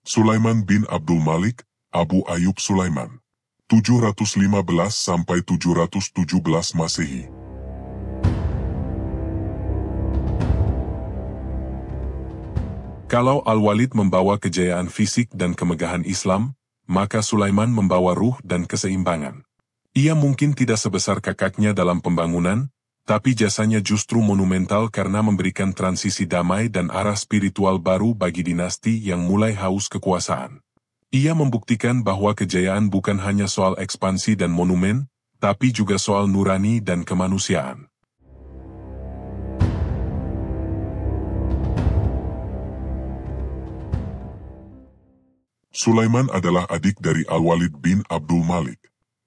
Sulaiman bin Abdul Malik, Abu Ayyub Sulaiman. 715–717 Masehi. Kalau Al-Walid membawa kejayaan fisik dan kemegahan Islam, maka Sulaiman membawa ruh dan keseimbangan. Ia mungkin tidak sebesar kakaknya dalam pembangunan, tapi jasanya justru monumental karena memberikan transisi damai dan arah spiritual baru bagi dinasti yang mulai haus kekuasaan. Ia membuktikan bahwa kejayaan bukan hanya soal ekspansi dan monumen, tapi juga soal nurani dan kemanusiaan. Sulaiman adalah adik dari Al-Walid bin Abdul Malik.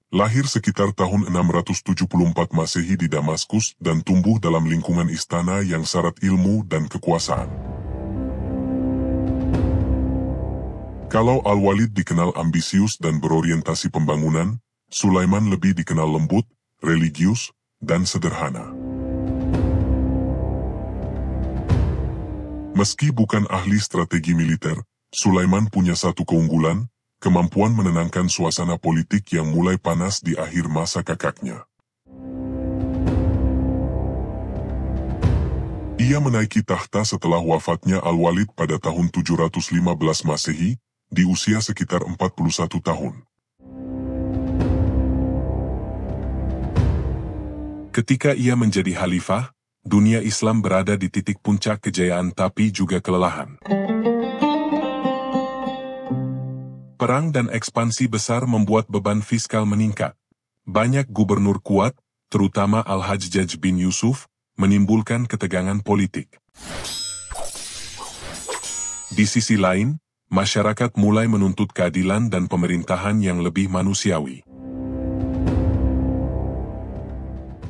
Lahir sekitar tahun 674 Masehi di Damaskus dan tumbuh dalam lingkungan istana yang syarat ilmu dan kekuasaan. Kalau Al-Walid dikenal ambisius dan berorientasi pembangunan, Sulaiman lebih dikenal lembut, religius, dan sederhana. Meski bukan ahli strategi militer, Sulaiman punya satu keunggulan, kemampuan menenangkan suasana politik yang mulai panas di akhir masa kakaknya. Ia menaiki tahta setelah wafatnya Al-Walid pada tahun 715 Masehi, di usia sekitar 41 tahun. Ketika ia menjadi khalifah, dunia Islam berada di titik puncak kejayaan tapi juga kelelahan. Perang dan ekspansi besar membuat beban fiskal meningkat. Banyak gubernur kuat, terutama Al-Hajjaj bin Yusuf, menimbulkan ketegangan politik. Di sisi lain, masyarakat mulai menuntut keadilan dan pemerintahan yang lebih manusiawi.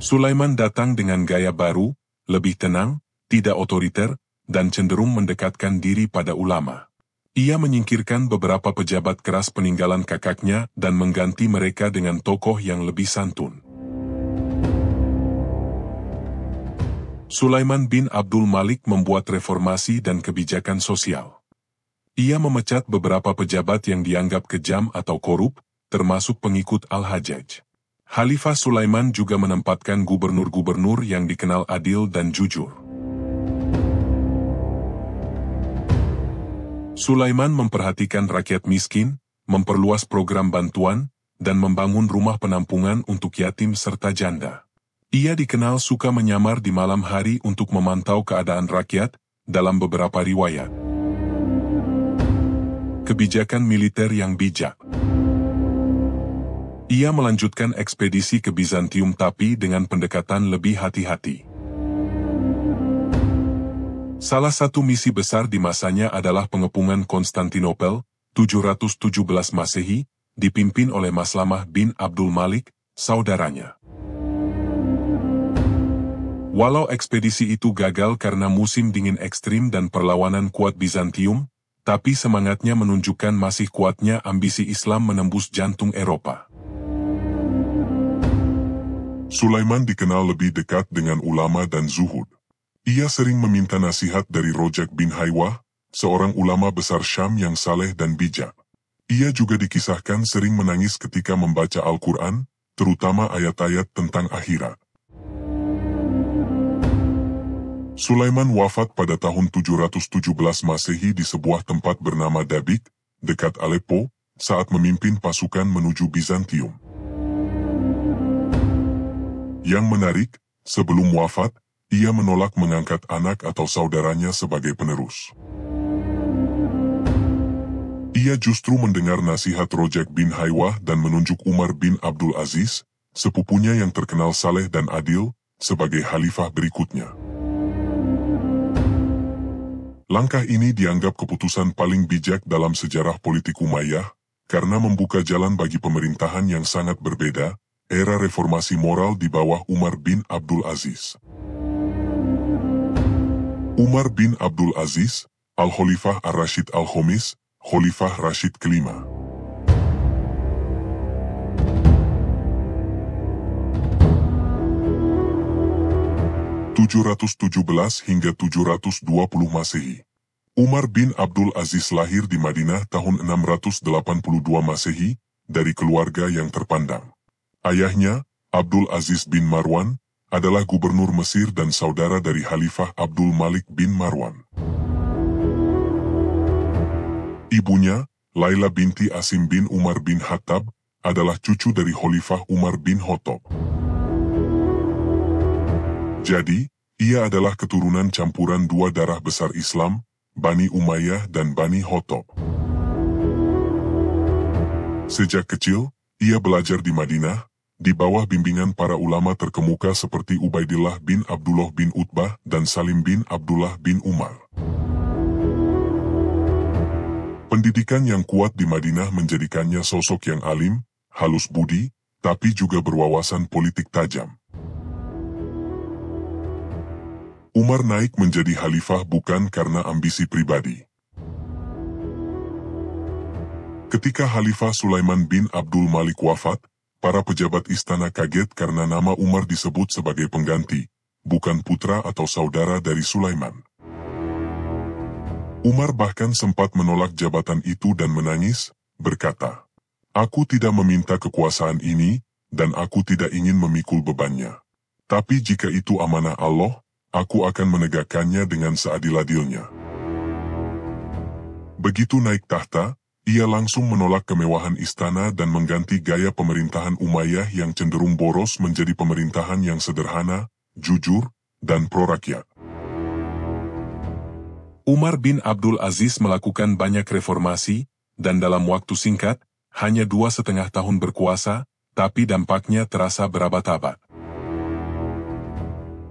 Sulaiman datang dengan gaya baru, lebih tenang, tidak otoriter, dan cenderung mendekatkan diri pada ulama. Ia menyingkirkan beberapa pejabat keras peninggalan kakaknya dan mengganti mereka dengan tokoh yang lebih santun. Sulaiman bin Abdul Malik membuat reformasi dan kebijakan sosial. Ia memecat beberapa pejabat yang dianggap kejam atau korup, termasuk pengikut Al-Hajjaj. Khalifah Sulaiman juga menempatkan gubernur-gubernur yang dikenal adil dan jujur. Sulaiman memperhatikan rakyat miskin, memperluas program bantuan, dan membangun rumah penampungan untuk yatim serta janda. Ia dikenal suka menyamar di malam hari untuk memantau keadaan rakyat, dalam beberapa riwayat. Kebijakan militer yang bijak. Ia melanjutkan ekspedisi ke Bizantium tapi dengan pendekatan lebih hati-hati. Salah satu misi besar di masanya adalah pengepungan Konstantinopel, 717 Masehi, dipimpin oleh Maslamah bin Abdul Malik, saudaranya. Walau ekspedisi itu gagal karena musim dingin ekstrim dan perlawanan kuat Bizantium, tapi semangatnya menunjukkan masih kuatnya ambisi Islam menembus jantung Eropa. Sulaiman dikenal lebih dekat dengan ulama dan zuhud. Ia sering meminta nasihat dari Rojak bin Haywah, seorang ulama besar Syam yang saleh dan bijak. Ia juga dikisahkan sering menangis ketika membaca Al-Quran, terutama ayat-ayat tentang akhirat. Sulaiman wafat pada tahun 717 Masehi di sebuah tempat bernama Dabik, dekat Aleppo, saat memimpin pasukan menuju Bizantium. Yang menarik, sebelum wafat, ia menolak mengangkat anak atau saudaranya sebagai penerus. Ia justru mendengar nasihat Rojak bin Haywah dan menunjuk Umar bin Abdul Aziz, sepupunya yang terkenal saleh dan adil, sebagai khalifah berikutnya. Langkah ini dianggap keputusan paling bijak dalam sejarah politik Umayyah, karena membuka jalan bagi pemerintahan yang sangat berbeda, era reformasi moral di bawah Umar bin Abdul Aziz. Umar bin Abdul Aziz, Al-Khalifah Ar-Rashid Al-Khamis, Khalifah Rashid kelima. (717 hingga 720 Masehi). Umar bin Abdul Aziz lahir di Madinah tahun 682 Masehi, dari keluarga yang terpandang. Ayahnya, Abdul Aziz bin Marwan, adalah gubernur Mesir dan saudara dari Khalifah Abdul Malik bin Marwan. Ibunya, Laila binti Asim bin Umar bin Khattab, adalah cucu dari Khalifah Umar bin Khattab. Jadi, ia adalah keturunan campuran dua darah besar Islam, Bani Umayyah dan Bani Khattab. Sejak kecil, ia belajar di Madinah, di bawah bimbingan para ulama terkemuka seperti Ubaidillah bin Abdullah bin Utbah dan Salim bin Abdullah bin Umar. Pendidikan yang kuat di Madinah menjadikannya sosok yang alim, halus budi, tapi juga berwawasan politik tajam. Umar naik menjadi khalifah bukan karena ambisi pribadi. Ketika Khalifah Sulaiman bin Abdul Malik wafat, para pejabat istana kaget karena nama Umar disebut sebagai pengganti, bukan putra atau saudara dari Sulaiman. Umar bahkan sempat menolak jabatan itu dan menangis, berkata, "Aku tidak meminta kekuasaan ini, dan aku tidak ingin memikul bebannya. Tapi jika itu amanah Allah, aku akan menegakkannya dengan seadil-adilnya." Begitu naik tahta, ia langsung menolak kemewahan istana dan mengganti gaya pemerintahan Umayyah yang cenderung boros menjadi pemerintahan yang sederhana, jujur, dan pro-rakyat. Umar bin Abdul Aziz melakukan banyak reformasi, dan dalam waktu singkat, hanya 2,5 tahun berkuasa, tapi dampaknya terasa berabad-abad.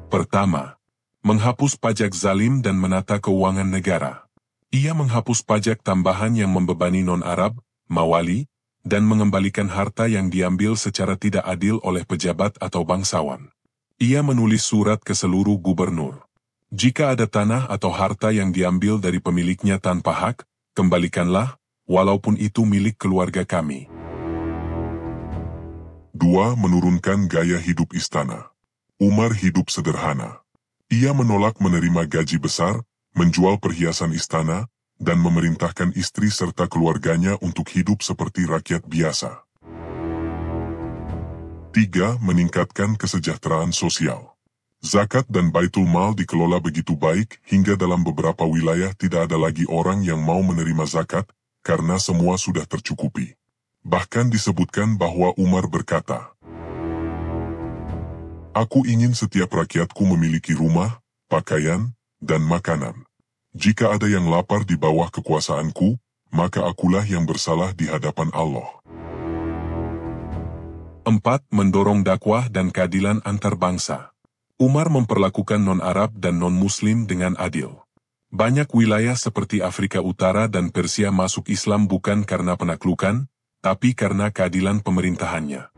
Pertama, menghapus pajak zalim dan menata keuangan negara. Ia menghapus pajak tambahan yang membebani non-Arab, mawali, dan mengembalikan harta yang diambil secara tidak adil oleh pejabat atau bangsawan. Ia menulis surat ke seluruh gubernur. Jika ada tanah atau harta yang diambil dari pemiliknya tanpa hak, kembalikanlah, walaupun itu milik keluarga kami. 2. Menurunkan gaya hidup istana. Umar hidup sederhana. Ia menolak menerima gaji besar, menjual perhiasan istana, dan memerintahkan istri serta keluarganya untuk hidup seperti rakyat biasa. 3. Meningkatkan kesejahteraan sosial. Zakat dan Baitul Mal dikelola begitu baik hingga dalam beberapa wilayah tidak ada lagi orang yang mau menerima zakat, karena semua sudah tercukupi. Bahkan disebutkan bahwa Umar berkata, "Aku ingin setiap rakyatku memiliki rumah, pakaian, dan makanan. Jika ada yang lapar di bawah kekuasaanku, maka akulah yang bersalah di hadapan Allah." 4. Mendorong dakwah dan keadilan antar bangsa. Umar memperlakukan non-Arab dan non-Muslim dengan adil. Banyak wilayah seperti Afrika Utara dan Persia masuk Islam bukan karena penaklukan, tapi karena keadilan pemerintahannya.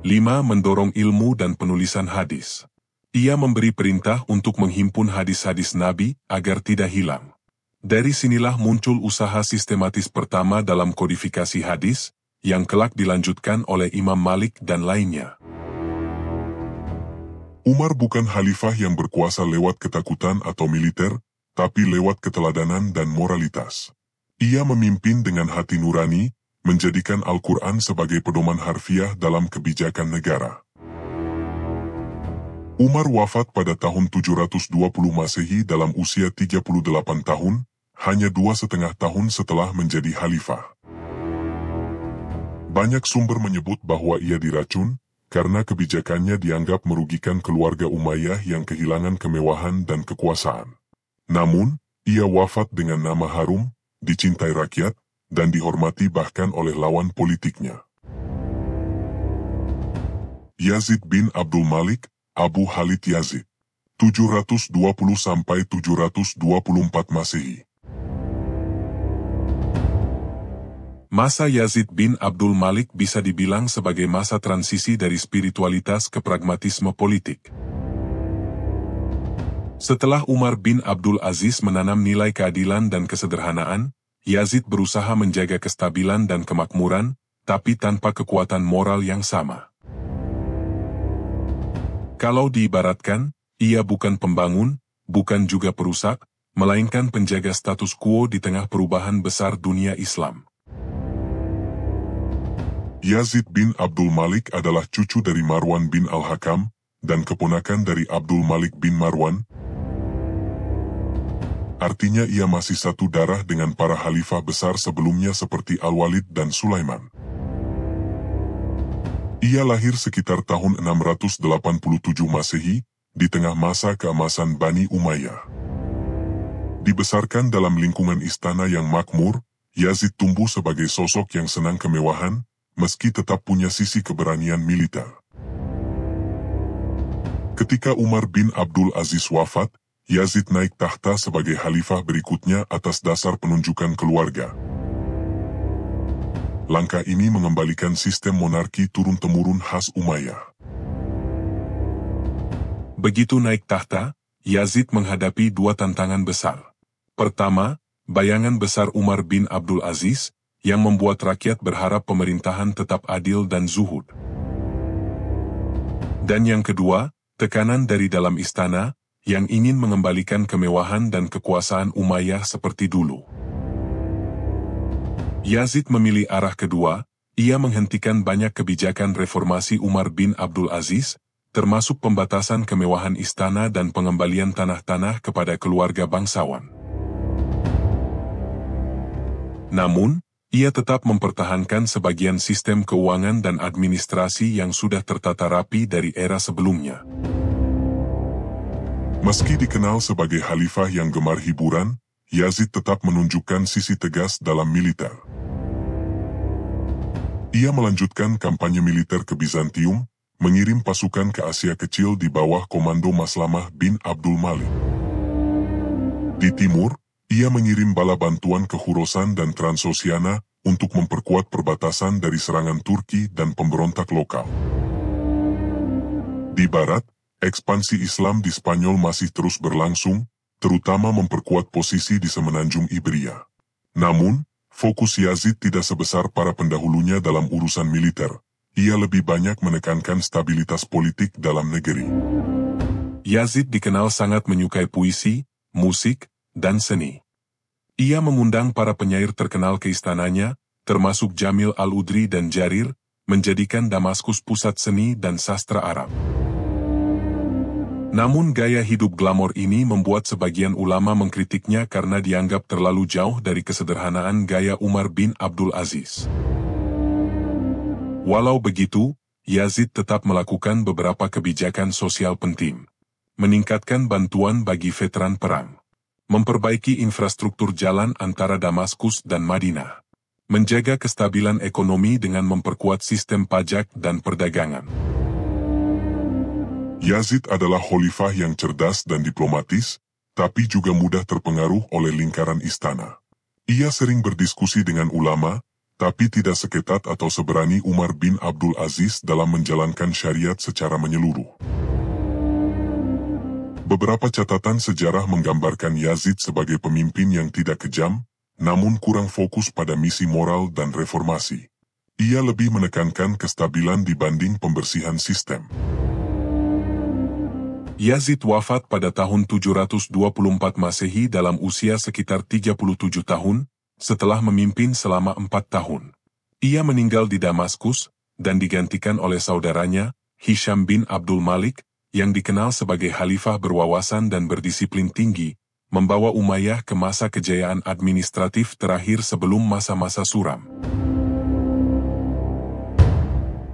5. Mendorong ilmu dan penulisan hadis. Ia memberi perintah untuk menghimpun hadis-hadis Nabi agar tidak hilang. Dari sinilah muncul usaha sistematis pertama dalam kodifikasi hadis, yang kelak dilanjutkan oleh Imam Malik dan lainnya. Umar bukan khalifah yang berkuasa lewat ketakutan atau militer, tapi lewat keteladanan dan moralitas. Ia memimpin dengan hati nurani, menjadikan Al-Quran sebagai pedoman harfiah dalam kebijakan negara. Umar wafat pada tahun 720 Masehi dalam usia 38 tahun, hanya 2,5 tahun setelah menjadi khalifah. Banyak sumber menyebut bahwa ia diracun, karena kebijakannya dianggap merugikan keluarga Umayyah yang kehilangan kemewahan dan kekuasaan. Namun, ia wafat dengan nama harum, dicintai rakyat, dan dihormati bahkan oleh lawan politiknya. Yazid bin Abdul Malik, Abu Khalid Yazid, 720–724 Masehi. Masa Yazid bin Abdul Malik bisa dibilang sebagai masa transisi dari spiritualitas ke pragmatisme politik. Setelah Umar bin Abdul Aziz menanam nilai keadilan dan kesederhanaan, Yazid berusaha menjaga kestabilan dan kemakmuran, tapi tanpa kekuatan moral yang sama. Kalau diibaratkan, ia bukan pembangun, bukan juga perusak, melainkan penjaga status quo di tengah perubahan besar dunia Islam. Yazid bin Abdul Malik adalah cucu dari Marwan bin Al-Hakam dan keponakan dari Abdul Malik bin Marwan. Artinya ia masih satu darah dengan para khalifah besar sebelumnya seperti Al-Walid dan Sulaiman. Ia lahir sekitar tahun 687 Masehi, di tengah masa keemasan Bani Umayyah. Dibesarkan dalam lingkungan istana yang makmur, Yazid tumbuh sebagai sosok yang senang kemewahan, meski tetap punya sisi keberanian militer. Ketika Umar bin Abdul Aziz wafat, Yazid naik tahta sebagai khalifah berikutnya atas dasar penunjukan keluarga. Langkah ini mengembalikan sistem monarki turun-temurun khas Umayyah. Begitu naik tahta, Yazid menghadapi dua tantangan besar. Pertama, bayangan besar Umar bin Abdul Aziz, yang membuat rakyat berharap pemerintahan tetap adil dan zuhud. Dan yang kedua, tekanan dari dalam istana, yang ingin mengembalikan kemewahan dan kekuasaan Umayyah seperti dulu. Yazid memilih arah kedua, ia menghentikan banyak kebijakan reformasi Umar bin Abdul Aziz, termasuk pembatasan kemewahan istana dan pengembalian tanah-tanah kepada keluarga bangsawan. Namun, ia tetap mempertahankan sebagian sistem keuangan dan administrasi yang sudah tertata rapi dari era sebelumnya. Meski dikenal sebagai khalifah yang gemar hiburan, Yazid tetap menunjukkan sisi tegas dalam militer. Ia melanjutkan kampanye militer ke Bizantium, mengirim pasukan ke Asia Kecil di bawah komando Maslamah bin Abdul Malik. Di timur, ia mengirim bala bantuan ke Khurasan dan Transosiana untuk memperkuat perbatasan dari serangan Turki dan pemberontak lokal. Di barat, ekspansi Islam di Spanyol masih terus berlangsung, terutama memperkuat posisi di semenanjung Iberia. Namun, fokus Yazid tidak sebesar para pendahulunya dalam urusan militer. Ia lebih banyak menekankan stabilitas politik dalam negeri. Yazid dikenal sangat menyukai puisi, musik, dan seni. Ia mengundang para penyair terkenal ke istananya, termasuk Jamil Al-Udri dan Jarir, menjadikan Damaskus pusat seni dan sastra Arab. Namun gaya hidup glamor ini membuat sebagian ulama mengkritiknya karena dianggap terlalu jauh dari kesederhanaan gaya Umar bin Abdul Aziz. Walau begitu, Yazid tetap melakukan beberapa kebijakan sosial penting. Meningkatkan bantuan bagi veteran perang. Memperbaiki infrastruktur jalan antara Damaskus dan Madinah. Menjaga kestabilan ekonomi dengan memperkuat sistem pajak dan perdagangan. Yazid adalah khalifah yang cerdas dan diplomatis, tapi juga mudah terpengaruh oleh lingkaran istana. Ia sering berdiskusi dengan ulama, tapi tidak seketat atau seberani Umar bin Abdul Aziz dalam menjalankan syariat secara menyeluruh. Beberapa catatan sejarah menggambarkan Yazid sebagai pemimpin yang tidak kejam, namun kurang fokus pada misi moral dan reformasi. Ia lebih menekankan kestabilan dibanding pembersihan sistem. Yazid wafat pada tahun 724 Masehi dalam usia sekitar 37 tahun, setelah memimpin selama 4 tahun. Ia meninggal di Damaskus, dan digantikan oleh saudaranya, Hisham bin Abdul Malik, yang dikenal sebagai khalifah berwawasan dan berdisiplin tinggi, membawa Umayyah ke masa kejayaan administratif terakhir sebelum masa-masa suram.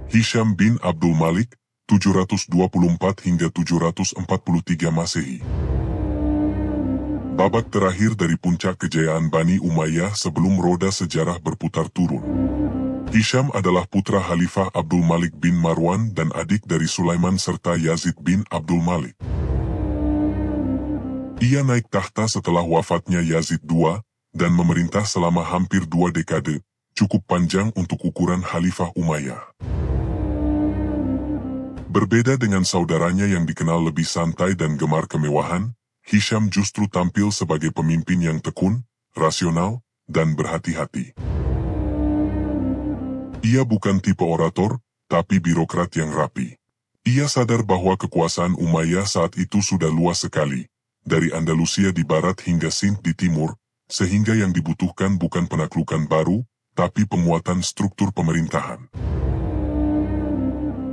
Hisham bin Abdul Malik, 724 hingga 743 Masehi. Babak terakhir dari puncak kejayaan Bani Umayyah sebelum roda sejarah berputar turun. Hisham adalah putra Khalifah Abdul Malik bin Marwan dan adik dari Sulaiman serta Yazid bin Abdul Malik. Ia naik tahta setelah wafatnya Yazid II, dan memerintah selama hampir 2 dekade, cukup panjang untuk ukuran Khalifah Umayyah. Berbeda dengan saudaranya yang dikenal lebih santai dan gemar kemewahan, Hisham justru tampil sebagai pemimpin yang tekun, rasional, dan berhati-hati. Ia bukan tipe orator, tapi birokrat yang rapi. Ia sadar bahwa kekuasaan Umayyah saat itu sudah luas sekali, dari Andalusia di barat hingga Sind di timur, sehingga yang dibutuhkan bukan penaklukan baru, tapi penguatan struktur pemerintahan.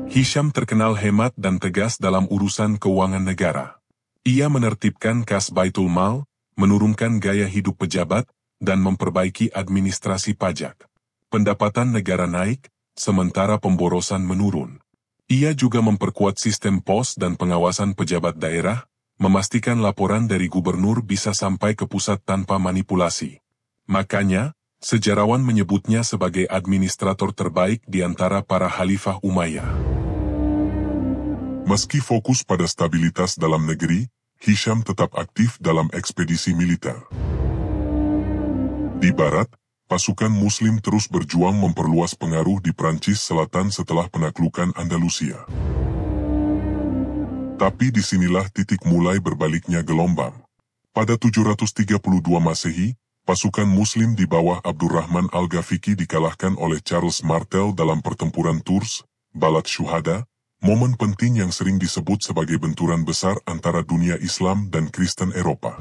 Hisham terkenal hemat dan tegas dalam urusan keuangan negara. Ia menertibkan kas Baitul Mal, menurunkan gaya hidup pejabat, dan memperbaiki administrasi pajak. Pendapatan negara naik, sementara pemborosan menurun. Ia juga memperkuat sistem pos dan pengawasan pejabat daerah, memastikan laporan dari gubernur bisa sampai ke pusat tanpa manipulasi. Makanya, sejarawan menyebutnya sebagai administrator terbaik di antara para Khalifah Umayyah. Meski fokus pada stabilitas dalam negeri, Hisham tetap aktif dalam ekspedisi militer. Di barat, pasukan Muslim terus berjuang memperluas pengaruh di Prancis Selatan setelah penaklukan Andalusia. Tapi disinilah titik mulai berbaliknya gelombang. Pada 732 Masehi, pasukan Muslim di bawah Abdurrahman Al-Ghafiqi dikalahkan oleh Charles Martel dalam pertempuran Tours, Balat Syuhada, momen penting yang sering disebut sebagai benturan besar antara dunia Islam dan Kristen Eropa.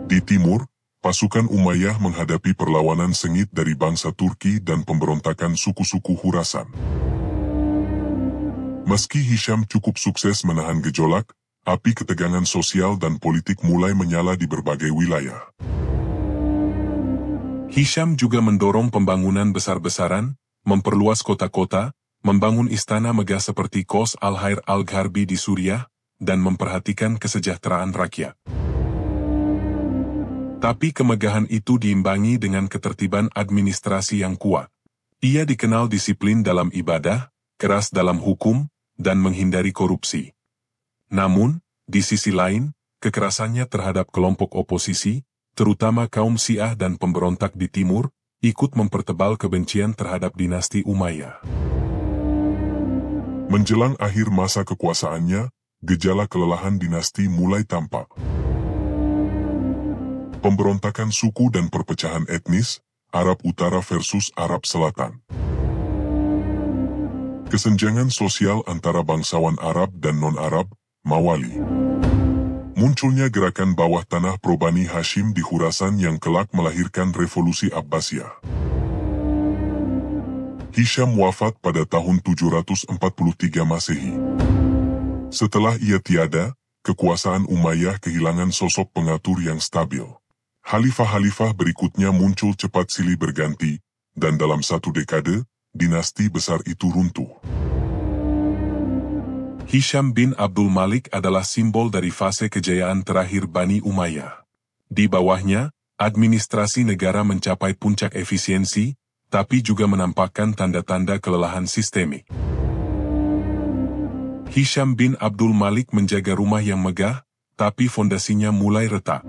Di timur, pasukan Umayyah menghadapi perlawanan sengit dari bangsa Turki dan pemberontakan suku-suku Khurasan. Meski Hisham cukup sukses menahan gejolak, api ketegangan sosial dan politik mulai menyala di berbagai wilayah. Hisham juga mendorong pembangunan besar-besaran, memperluas kota-kota, membangun istana megah seperti Qos Al-Khair Al-Gharbi di Suriah, dan memperhatikan kesejahteraan rakyat. Tapi kemegahan itu diimbangi dengan ketertiban administrasi yang kuat. Ia dikenal disiplin dalam ibadah, keras dalam hukum, dan menghindari korupsi. Namun, di sisi lain, kekerasannya terhadap kelompok oposisi, terutama kaum Syiah dan pemberontak di timur, ikut mempertebal kebencian terhadap dinasti Umayyah. Menjelang akhir masa kekuasaannya, gejala kelelahan dinasti mulai tampak. Pemberontakan suku dan perpecahan etnis, Arab Utara versus Arab Selatan. Kesenjangan sosial antara bangsawan Arab dan non-Arab, Mawali. Munculnya gerakan bawah tanah pro-Bani Hashim di Khurasan yang kelak melahirkan revolusi Abbasiyah. Hisham wafat pada tahun 743 Masehi. Setelah ia tiada, kekuasaan Umayyah kehilangan sosok pengatur yang stabil. Khalifah-khalifah berikutnya muncul cepat silih berganti, dan dalam satu dekade, dinasti besar itu runtuh. Hisham bin Abdul Malik adalah simbol dari fase kejayaan terakhir Bani Umayyah. Di bawahnya, administrasi negara mencapai puncak efisiensi, tapi juga menampakkan tanda-tanda kelelahan sistemik. Hisham bin Abdul Malik menjaga rumah yang megah, tapi fondasinya mulai retak.